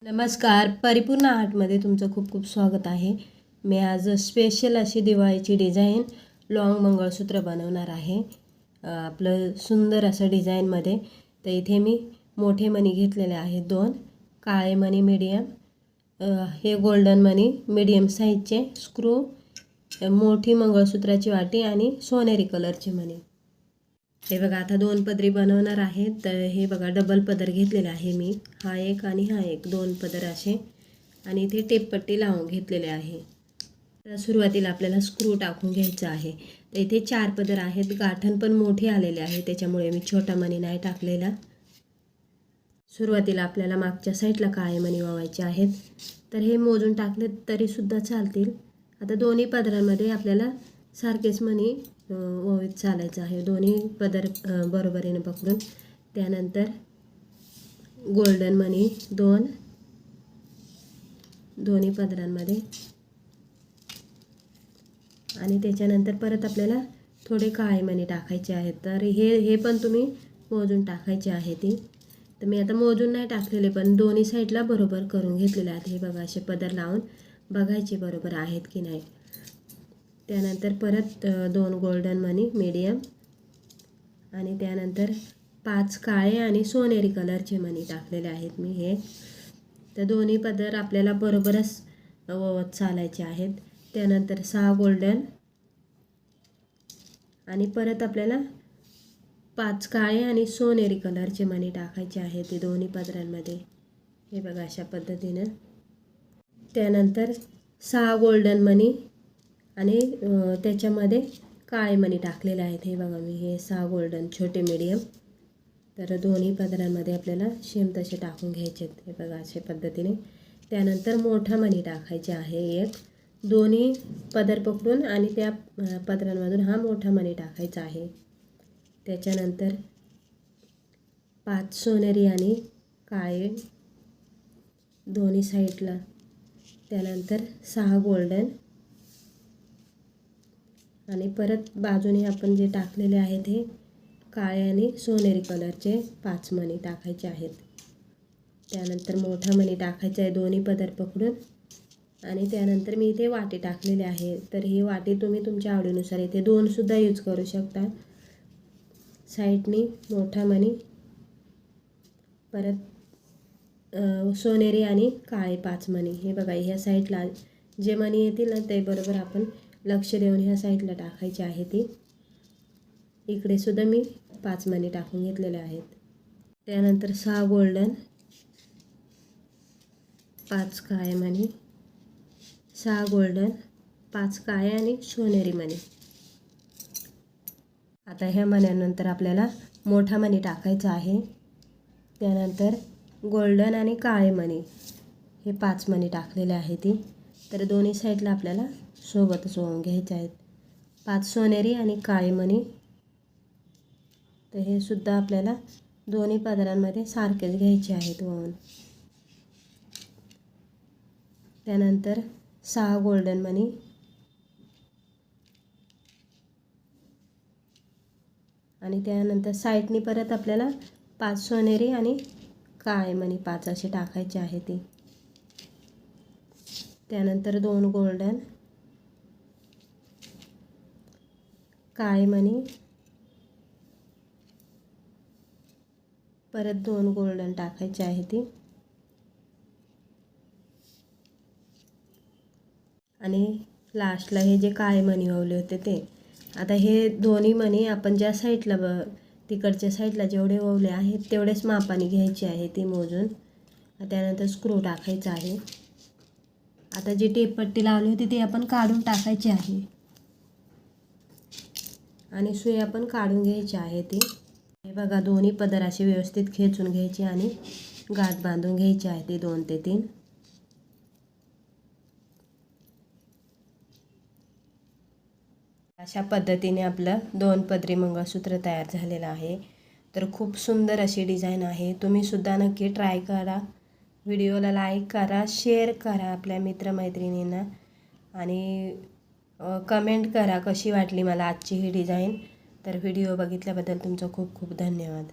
नमस्कार, परिपूर्ण आर्टमध्ये तुमचं खूप खूप स्वागत आहे. मी आज स्पेशल अशी दिवाळीची डिझाईन लॉंग मंगळसूत्र बनवणार आहे. आपलं सुंदर असं डिझाईनमध्ये. तर इथे मी मोठे मणी घेतलेले आहेत 2, काळे मणी मीडियम, हे गोल्डन मणी मीडियम साईजचे, स्क्रू, मोठी मंगळसूत्राची वाटी आणि सोनेरी कलरचे मणी. हे बघा, आता 2 पदरी बनवणार आहे. तर हे बघा, डबल पदर घेतलेला आहे मी, हा एक आणि हा एक, 2 पदर असे, आणि इथे टेपपट्टी लावून घेतलेले आहे. तर सुरुवातीला आपल्याला स्क्रू टाकून घ्यायचं आहे. तर इथे 4 पदर आहेत. गाठण पण मोठे आलेले आहे, त्याच्यामुळे मी छोटा मणी नाही टाकलेला. सुरुवातीला आपल्याला मागच्या साईडला काळे मणी वावायचे आहेत. तर हे मोजून टाकले तरीसुद्धा चालतील. आता दोन्ही पदरांमध्ये आपल्याला सारखेच मणी ओवीत चालायचं आहे, दोन्ही पदर बरोबरीने पकडून. त्यानंतर गोल्डन मणी 2 दोन्ही पदरांमध्ये, आणि त्याच्यानंतर परत आपल्याला थोडे काळे मणी टाकायचे आहेत. तर हे पण तुम्ही मोजून टाकायचे आहे ती. तर मी आता मोजून नाही टाकलेले, पण दोन्ही साईडला बरोबर करून घेतलेले आहेत. हे बघा, असे पदर लावून बघायचे बरोबर आहेत की नाही. त्यानंतर परत 2 गोल्डन मणी मीडियम, आणि त्यानंतर 5 काळे आणि सोनेरी कलरचे मणी टाकलेले आहेत मी हे. तर दोन्ही पदर आपल्याला बरोबरच ववत चालायचे आहेत. त्यानंतर 6 गोल्डन, आणि परत आपल्याला 5 काळे आणि सोनेरी कलरचे मणी टाकायचे आहेत ते दोन्ही पदरांमध्ये. हे बघा, अशा पद्धतीनं. त्यानंतर 6 गोल्डन मणी आणि त्याच्यामध्ये काळे मणी टाकलेले आहेत. हे बघा, मी हे 6 गोल्डन छोटे मीडियम. तर दोन्ही पदरांमध्ये आपल्याला सेम तसे टाकून घ्यायचे आहेत. हे बघा, अशा पद्धतीने. त्यानंतर मोठा मणी टाकायचे आहे एक, दोन्ही पदर पकडून, आणि त्या पदरांमधून हा मोठा मणी टाकायचा आहे. त्याच्यानंतर 5 सोनेरी आणि काळे दोन्ही साईडला. त्यानंतर 6 गोल्डन, आणि परत बाजूने आपण जे टाकलेले आहेत हे काळे आणि सोनेरी कलरचे 5 मणी टाकायचे आहेत. त्यानंतर मोठा मणी टाकायचा आहे दोन्ही पदर पकडून, आणि त्यानंतर मी इथे वाटी टाकलेली आहे. तर ही वाटी तुम्ही तुमच्या आवडीनुसार इथे 2सुद्धा यूज करू शकता. साईडनी मोठा मणी, परत सोनेरी आणि काळे 5 मणी. हे बघा, ह्या साईडला जे मणी येतील ना ते बरोबर आपण लक्ष देऊन ह्या साईडला टाकायची आहे ती. इकडे सुद्धा मी 5 मणी टाकून घेतलेले आहेत. त्यानंतर 6 गोल्डन, 5 काळे मणी, 6 गोल्डन, 5 काळे आणि सोनेरी मणी. आता ह्या मण्यांनंतर आपल्याला मोठा मणी टाकायचा आहे. त्यानंतर गोल्डन आणि काळे मणी, हे 5 मणी टाकलेले आहे ती. तर दोन्ही साईडला आपल्याला सोबतच ओवून घ्यायचे आहेत. 5 सोनेरी आणि काळे मणी. तर हे सुद्धा आपल्याला दोन्ही पदरांमध्ये सारखेच घ्यायचे आहेत ओवून. त्यानंतर 6 गोल्डन मणी, आणि त्यानंतर साईडनी परत आपल्याला 5 सोनेरी आणि काळे मणी 5 असे टाकायचे आहे ती. त्यानंतर 2 गोल्डन, काळे मणी, परत 2 गोल्डन टाकायचे आहे ती, आणि लास्टला हे जे काळे मणी वावले होते ते. आता हे दोन्ही मणी आपण ज्या साईडला तिकडच्या साईडला जेवढे ओवले आहेत तेवढेच मापाने घ्यायचे आहे ती मोजून. त्यानंतर स्क्रू टाकायचा आहे. आता जी टेपपट्टी लावली होती ती आपण काढून टाकायची आहे, आणि सुई आपण काढून घ्यायची आहे ती. हे बघा, दोन्ही पदर असे व्यवस्थित खेचून घ्यायचे आणि गाठ बांधून घ्यायची आहे ती 2 ते 3. अशा पद्धतीने आपलं 2 पदरी मंगळसूत्र तयार झालेलं आहे. तर खूप सुंदर अशी डिझाईन आहे. तुम्हीसुद्धा नक्की ट्राय करा. व्हिडिओला लाईक करा, शेअर करा आपल्या मित्रमैत्रिणींना, आणि कमेंट करा कशी वाटली मला आजची ही डिझाईन. तर व्हिडिओ बघितल्याबद्दल तुमचं खूप खूप धन्यवाद.